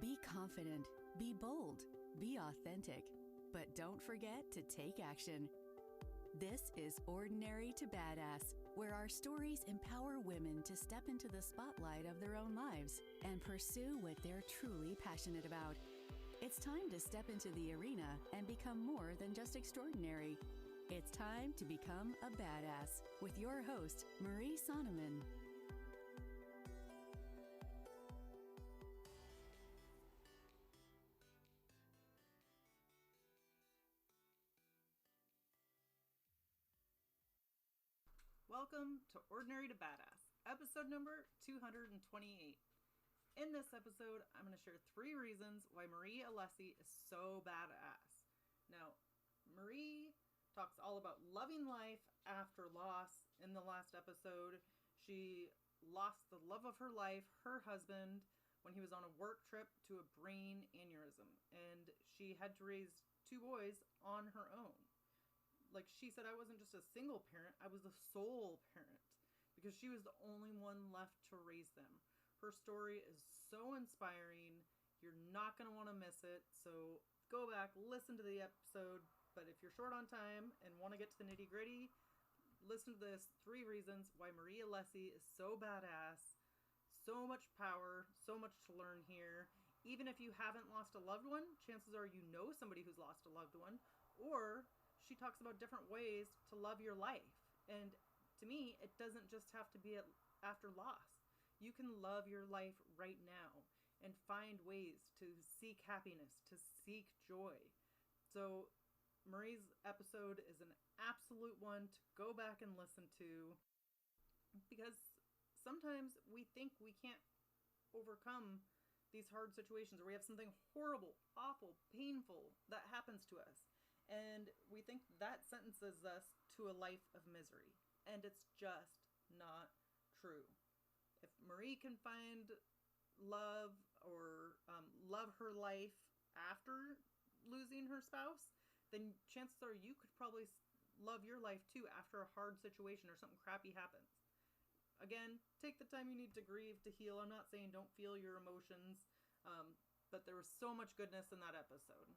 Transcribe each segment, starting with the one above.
Be confident, be bold, be authentic, but don't forget to take action. This is Ordinary to Badass, where our stories empower women to step into the spotlight of their own lives and pursue what they're truly passionate about. It's time to step into the arena and become more than just extraordinary. It's time to become a badass with your host, Marie Sonneman. Welcome to Ordinary to Badass, episode number 228. In this episode, I'm going to share 3 reasons why Marie Alessi is so badass. Now, Marie talks all about loving life after loss. In the last episode, she lost the love of her life, her husband, when he was on a work trip to a brain aneurysm, and she had to raise 2 boys on her own. Like she said, I wasn't just a single parent, I was the sole parent because she was the only one left to raise them. Her story is so inspiring. You're not going to want to miss it. So go back, listen to the episode. But if you're short on time and want to get to the nitty gritty, listen to this 3 reasons why Marie Alessi is so badass. So much power, so much to learn here. Even if you haven't lost a loved one, chances are you know somebody who's lost a loved one, or she talks about different ways to love your life. And to me, it doesn't just have to be after loss. You can love your life right now and find ways to seek happiness, to seek joy. So Marie's episode is an absolute one to go back and listen to, because sometimes we think we can't overcome these hard situations, or we have something horrible, awful, painful that happens to us. And we think that sentences us to a life of misery. And it's just not true. If Marie can find love or love her life after losing her spouse, then chances are you could probably love your life too after a hard situation or something crappy happens. Again, take the time you need to grieve, to heal. I'm not saying don't feel your emotions, but there was so much goodness in that episode.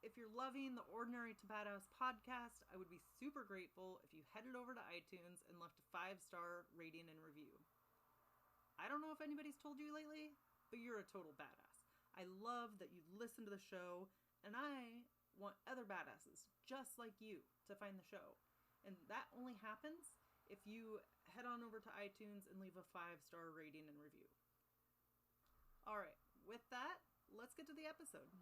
If you're loving the Ordinary to Badass podcast, I would be super grateful if you headed over to iTunes and left a 5-star rating and review. I don't know if anybody's told you lately, but you're a total badass. I love that you listen to the show, and I want other badasses just like you to find the show. And that only happens if you head on over to iTunes and leave a 5-star rating and review. All right, with that, let's get to the episode.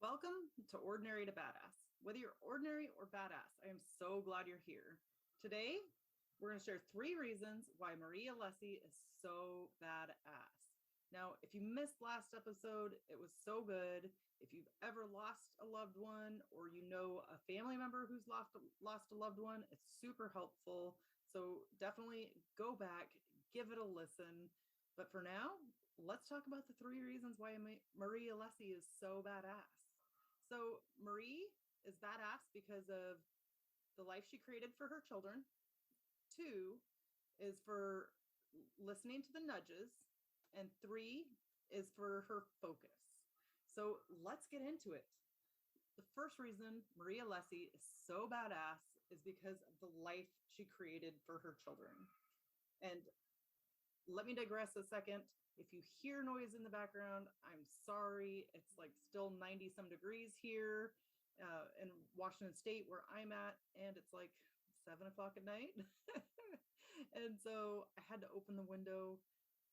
Welcome to Ordinary to Badass. Whether you're ordinary or badass, I am so glad you're here. Today, we're going to share 3 reasons why Marie Alessi is so badass. Now, if you missed last episode, it was so good. If you've ever lost a loved one, or you know a family member who's lost a loved one, it's super helpful. So definitely go back, give it a listen. But for now, let's talk about the 3 reasons why Marie Alessi is so badass. So Marie is badass because of the life she created for her children. 2 is for listening to the nudges. And 3 is for her focus. So let's get into it. The first reason Marie Alessi is so badass is because of the life she created for her children. And let me digress a second. If you hear noise in the background, I'm sorry. It's like still 90 some degrees here in Washington State where I'm at, and it's like 7 o'clock at night. And so I had to open the window,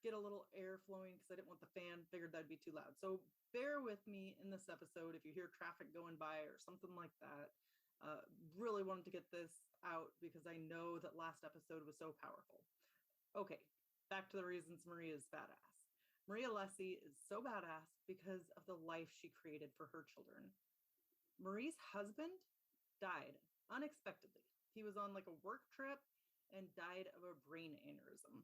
get a little air flowing because I didn't want the fan, figured that'd be too loud. So bear with me in this episode if you hear traffic going by or something like that. Really wanted to get this out because I know that last episode was so powerful. Okay. Back to the reasons Marie is badass. Marie Alessi is so badass because of the life she created for her children. Marie's husband died unexpectedly. He was on like a work trip and died of a brain aneurysm.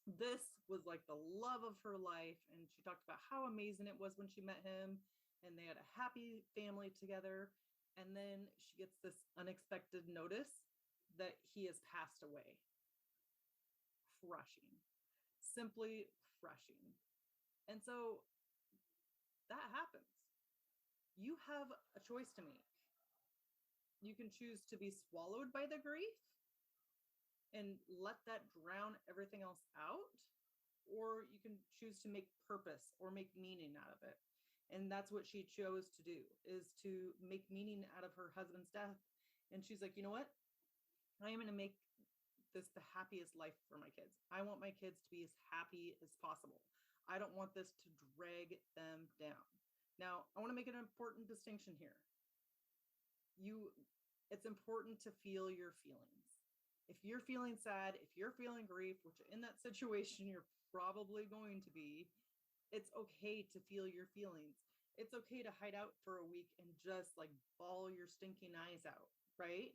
This was like the love of her life. And she talked about how amazing it was when she met him and they had a happy family together. And then she gets this unexpected notice that he has passed away. Crushing, simply crushing. And so that happens. You have a choice to make. You can choose to be swallowed by the grief and let that drown everything else out, or you can choose to make purpose or make meaning out of it. And that's what she chose to do, is to make meaning out of her husband's death. And she's like, you know what? I am going to make this the happiest life for my kids. I want my kids to be as happy as possible. I don't want this to drag them down. Now, I want to make an important distinction here. It's important to feel your feelings. If you're feeling sad, if you're feeling grief, which in that situation you're probably going to be, it's okay to feel your feelings. It's okay to hide out for a week and just like bawl your stinking eyes out, right?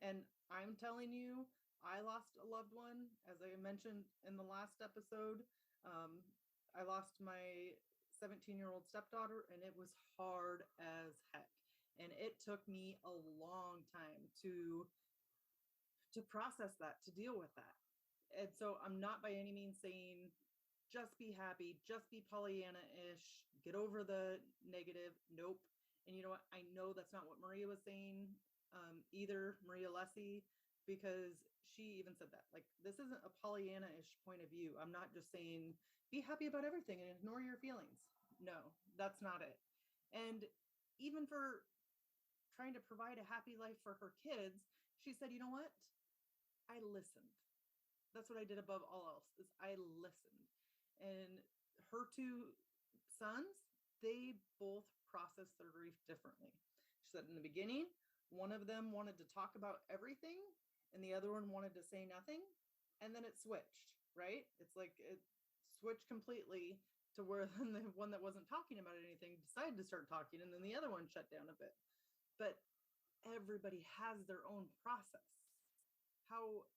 And I'm telling you, I lost a loved one, as I mentioned in the last episode. I lost my 17-year-old stepdaughter, and it was hard as heck. And it took me a long time to process that, to deal with that. And so I'm not by any means saying just be happy, just be Pollyanna-ish, get over the negative. Nope. And you know what? I know that's not what Maria was saying either, Marie Alessi, because she even said that. Like, this isn't a Pollyanna-ish point of view. I'm not just saying be happy about everything and ignore your feelings. No, that's not it. And even for trying to provide a happy life for her kids, she said, you know what? I listened. That's what I did above all else, is I listened. And her two sons, they both processed their grief differently. She said in the beginning, one of them wanted to talk about everything and the other one wanted to say nothing. And then it switched, right? It's like it switched completely to where then the one that wasn't talking about anything decided to start talking, and then the other one shut down a bit. But everybody has their own process. How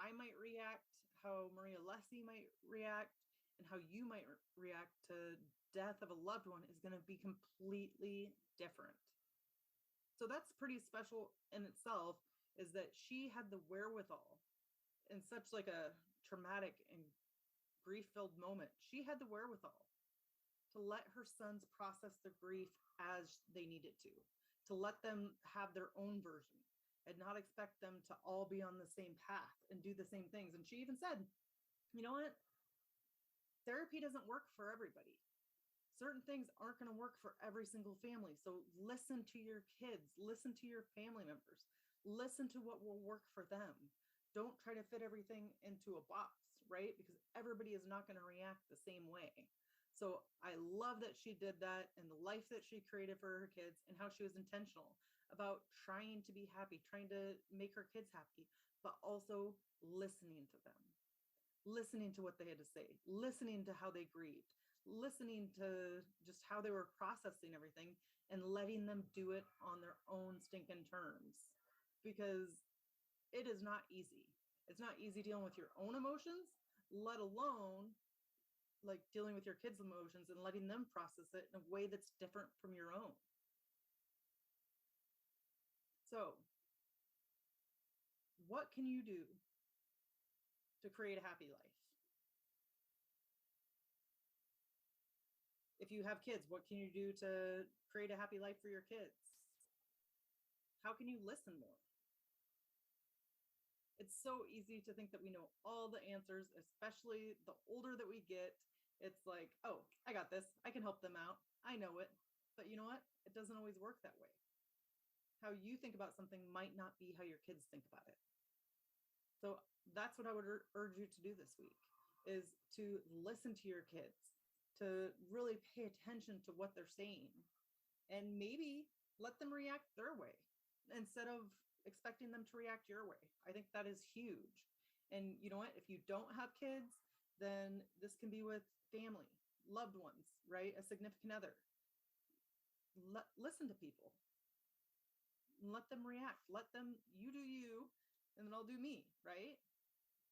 I might react, how Marie Alessi might react, and how you might react to death of a loved one is going to be completely different. So that's pretty special in itself, is that she had the wherewithal in such like a traumatic and grief-filled moment. She had the wherewithal to let her sons process the grief as they needed to let them have their own version and not expect them to all be on the same path and do the same things. And she even said, you know what? Therapy doesn't work for everybody. Certain things aren't going to work for every single family. So listen to your kids, listen to your family members, listen to what will work for them. Don't try to fit everything into a box, right? Because everybody is not going to react the same way. So I love that she did that, and the life that she created for her kids, and how she was intentional about trying to be happy, trying to make her kids happy, but also listening to them, listening to what they had to say, listening to how they grieved, listening to just how they were processing everything, and letting them do it on their own stinking terms. Because it is not easy. It's not easy dealing with your own emotions, let alone like dealing with your kids' emotions and letting them process it in a way that's different from your own. So, what can you do to create a happy life? If you have kids, what can you do to create a happy life for your kids? How can you listen more? It's so easy to think that we know all the answers, especially the older that we get. It's like, oh, I got this. I can help them out. I know it. But you know what? It doesn't always work that way. How you think about something might not be how your kids think about it. So that's what I would urge you to do this week, is to listen to your kids, to really pay attention to what they're saying, and maybe let them react their way instead of expecting them to react your way. I think that is huge. And you know what? If you don't have kids, then this can be with family, loved ones, right? A significant other. Listen to people. Let them react. Let them, you do you, and then I'll do me, right?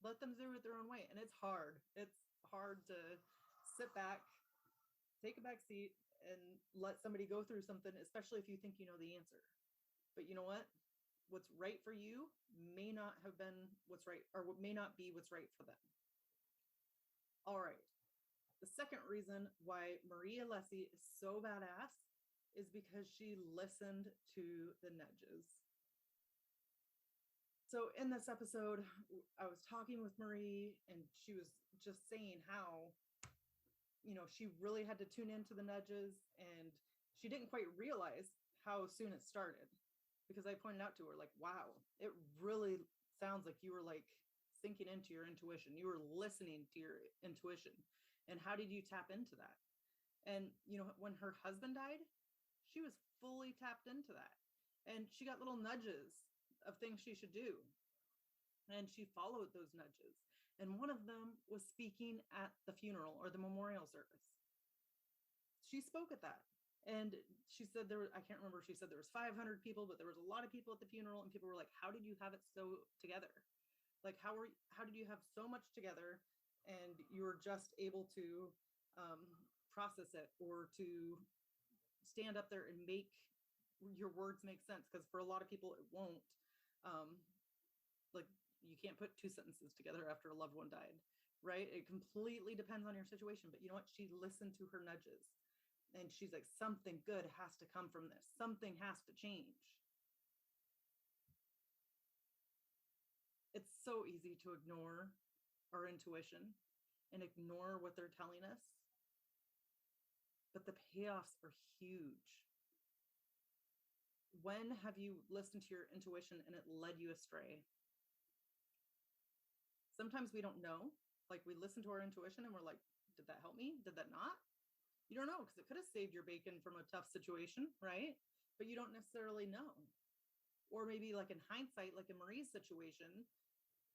Let them do it their own way. And it's hard. It's hard to sit back, take a back seat, and let somebody go through something, especially if you think you know the answer. But you know what? What's right for you may not have been what's right, or what may not be what's right for them. All right. The second reason why Marie Alessi is so badass is because she listened to the nudges. So in this episode, I was talking with Marie, and she was just saying how, she really had to tune into the nudges, and she didn't quite realize how soon it started, because I pointed out to her, like, wow, it really sounds like you were like sinking into your intuition. You were listening to your intuition. And how did you tap into that? And, when her husband died, she was fully tapped into that. And she got little nudges of things she should do. And she followed those nudges. And one of them was speaking at the funeral or the memorial service. She spoke at that. And she said I can't remember, she said there was 500 people, but there was a lot of people at the funeral, and people were like, how did you have it so together? Like, how did you have so much together, and you were just able to process it, or to stand up there and make your words make sense? Because for a lot of people, it won't. Like, you can't put two sentences together after a loved one died, right? It completely depends on your situation. But you know what? She listened to her nudges, and she's like, something good has to come from this. Something has to change. It's so easy to ignore our intuition and ignore what they're telling us. But the payoffs are huge. When have you listened to your intuition and it led you astray? Sometimes we don't know. Like, we listen to our intuition and we're like, did that help me? Did that not? You don't know, because it could have saved your bacon from a tough situation, right? But you don't necessarily know. Or maybe, like, in hindsight, like in Marie's situation,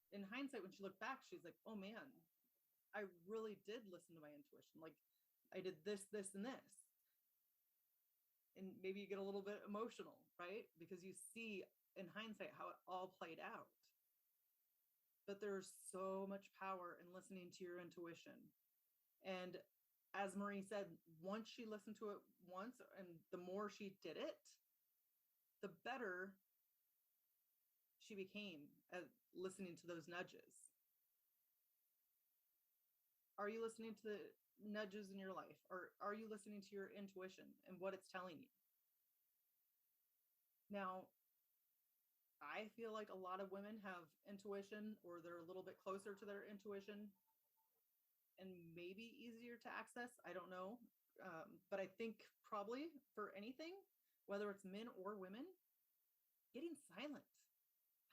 in hindsight, when she looked back, she's like, oh man, I really did listen to my intuition. Like, I did this, this, and this. And maybe you get a little bit emotional, right? Because you see in hindsight how it all played out. But there's so much power in listening to your intuition. And as Marie said, once she listened to it once, and the more she did it, the better she became at listening to those nudges. Are you listening to the nudges in your life? Or are you listening to your intuition and what it's telling you? Now, I feel like a lot of women have intuition, or they're a little bit closer to their intuition and maybe easier to access. I don't know. But I think probably for anything, whether it's men or women, getting silent,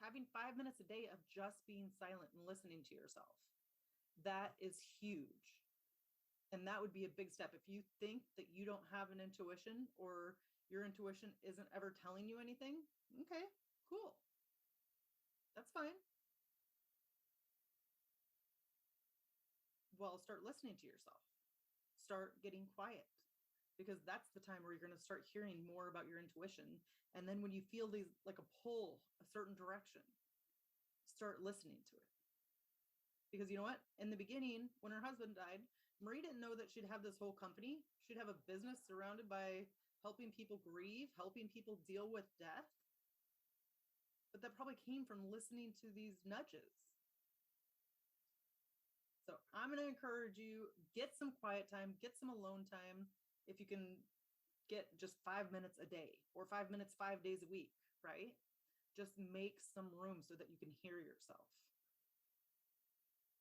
having 5 minutes a day of just being silent and listening to yourself, that is huge. And that would be a big step. If you think that you don't have an intuition, or your intuition isn't ever telling you anything, okay, cool. That's fine. Well, start listening to yourself. Start getting quiet, because that's the time where you're going to start hearing more about your intuition. And then when you feel these, like a pull a certain direction, start listening to it. Because you know what? In the beginning, when her husband died, Marie didn't know that she'd have this whole company. She'd have a business surrounded by helping people grieve, helping people deal with death. But that probably came from listening to these nudges. So I'm going to encourage you, get some quiet time, get some alone time. If you can get just 5 minutes a day, or 5 minutes, 5 days a week, right? Just make some room so that you can hear yourself.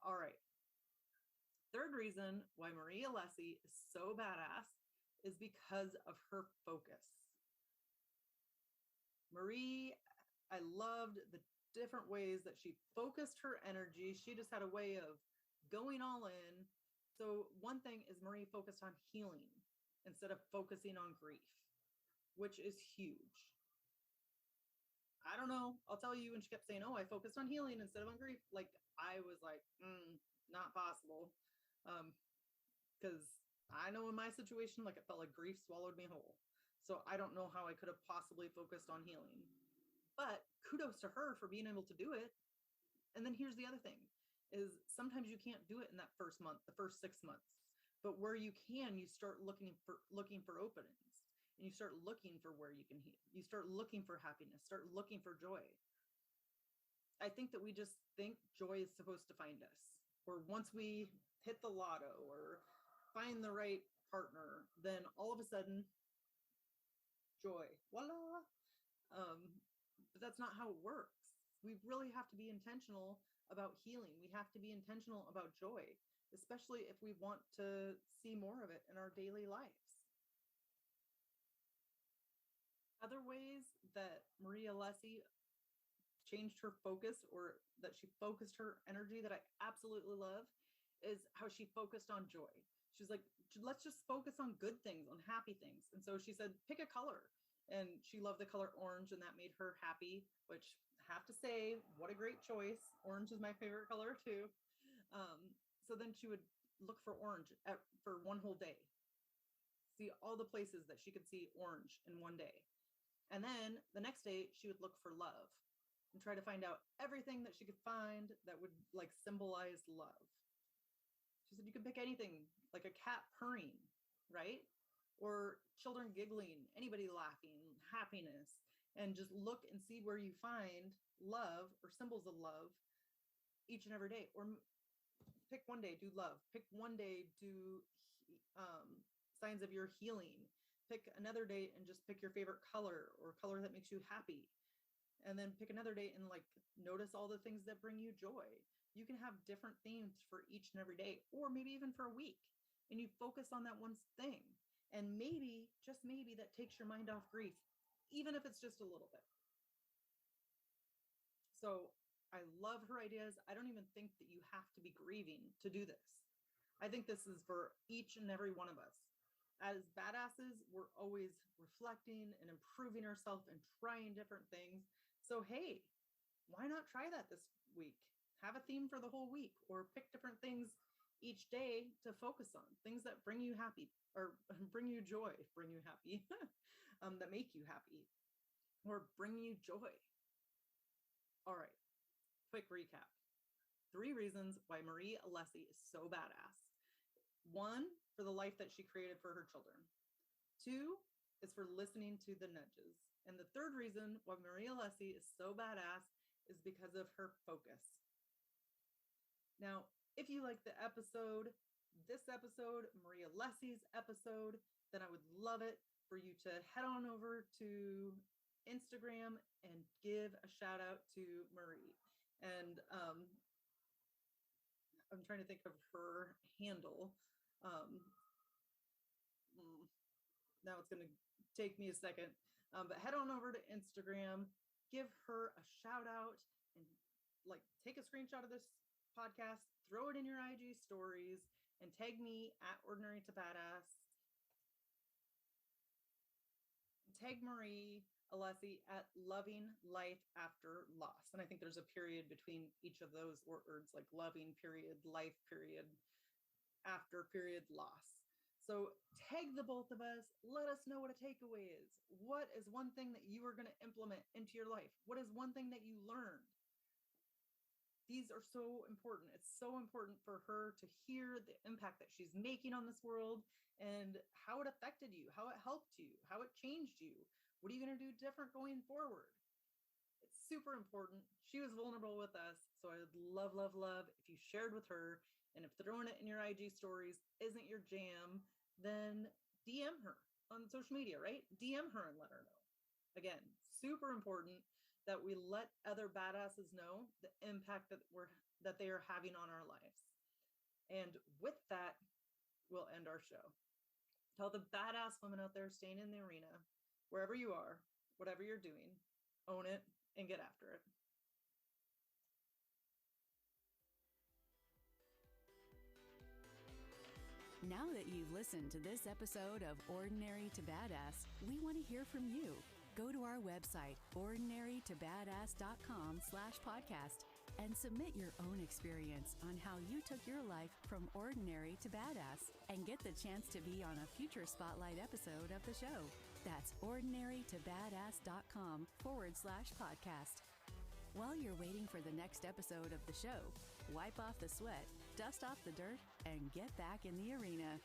All right. Third reason why Marie Alessi is so badass is because of her focus. Marie, I loved the different ways that she focused her energy. She just had a way of going all in. So one thing is, Marie focused on healing instead of focusing on grief, which is huge. I don't know. I'll tell you, when she kept saying, oh, I focused on healing instead of on grief, like, I was like, not possible. Because I know in my situation, like, it felt like grief swallowed me whole. So I don't know how I could have possibly focused on healing. But kudos to her for being able to do it. And then here's the other thing, is sometimes you can't do it in that first month, the first 6 months. But where you can, you start looking for openings. and you start looking for where you can heal. You start looking for happiness, start looking for joy. I think that we just think joy is supposed to find us, or once we hit the lotto or find the right partner, then all of a sudden, joy, voila. But that's not how it works. We really have to be intentional about healing. We have to be intentional about joy, especially if we want to see more of it in our daily lives. Other ways that Marie Alessi changed her focus, or that she focused her energy, that I absolutely love, is how she focused on joy. She's like, let's just focus on good things, on happy things. And so she said, pick a color. And she loved the color orange, and that made her happy, which I have to say, what a great choice. Orange is my favorite color too. So then she would look for orange for one whole day, see all the places that she could see orange in one day. And then the next day she would look for love and try to find out everything that she could find that would like symbolize love. She said you could pick anything, like a cat purring, right? Or children giggling, anybody laughing, happiness, and just look and see where you find love or symbols of love each and every day. Or pick one day, do love. Pick one day, do signs of your healing. Pick another day and just pick your favorite color or color that makes you happy. And then pick another day and like notice all the things that bring you joy. You can have different themes for each and every day, or maybe even for a week, and you focus on that one thing. And maybe, just maybe, that takes your mind off grief, even if it's just a little bit. So I love her ideas. I don't even think that you have to be grieving to do this. I think this is for each and every one of us. As badasses, we're always reflecting and improving ourselves and trying different things. So, hey, why not try that this week? Have a theme for the whole week, or pick different things each day to focus on, things that bring you happy, or bring you joy, bring you happy, that make you happy, or bring you joy. All right, quick recap. 3 reasons why Marie Alessi is so badass. 1, for the life that she created for her children. 2 is for listening to the nudges. And the 3rd reason why Marie Alessi is so badass is because of her focus. Now, if you like the episode, this episode, Marie Alessi's episode, then I would love it for you to head on over to Instagram and give a shout out to Marie. And I'm trying to think of her handle. Now it's going to take me a second, but head on over to Instagram, give her a shout out, and like take a screenshot of this podcast, throw it in your IG stories, and tag me at Ordinary to Badass. Tag Marie Alessi at Loving Life After Loss. And I think there's a period between each of those words, like loving period, life period, after period, loss. So tag the both of us. Let us know what a takeaway is. What is one thing that you are going to implement into your life? What is one thing that you learned? These are so important. It's so important for her to hear the impact that she's making on this world and how it affected you, how it helped you, how it changed you. What are you going to do different going forward? It's super important. She was vulnerable with us. So I would love, love, love if you shared with her. And if throwing it in your IG stories isn't your jam, then DM her on social media, right? DM her and let her know. Again, super important that we let other badasses know the impact that they are having on our lives. And with that, we'll end our show. Tell the badass women out there staying in the arena, wherever you are, whatever you're doing, own it and get after it. Now that you've listened to this episode of Ordinary to Badass, we want to hear from you. Go to our website, ordinarytobadass.com/podcast, and submit your own experience on how you took your life from ordinary to badass and get the chance to be on a future Spotlight episode of the show. That's ordinarytobadass.com/podcast. While you're waiting for the next episode of the show, wipe off the sweat, dust off the dirt, and get back in the arena.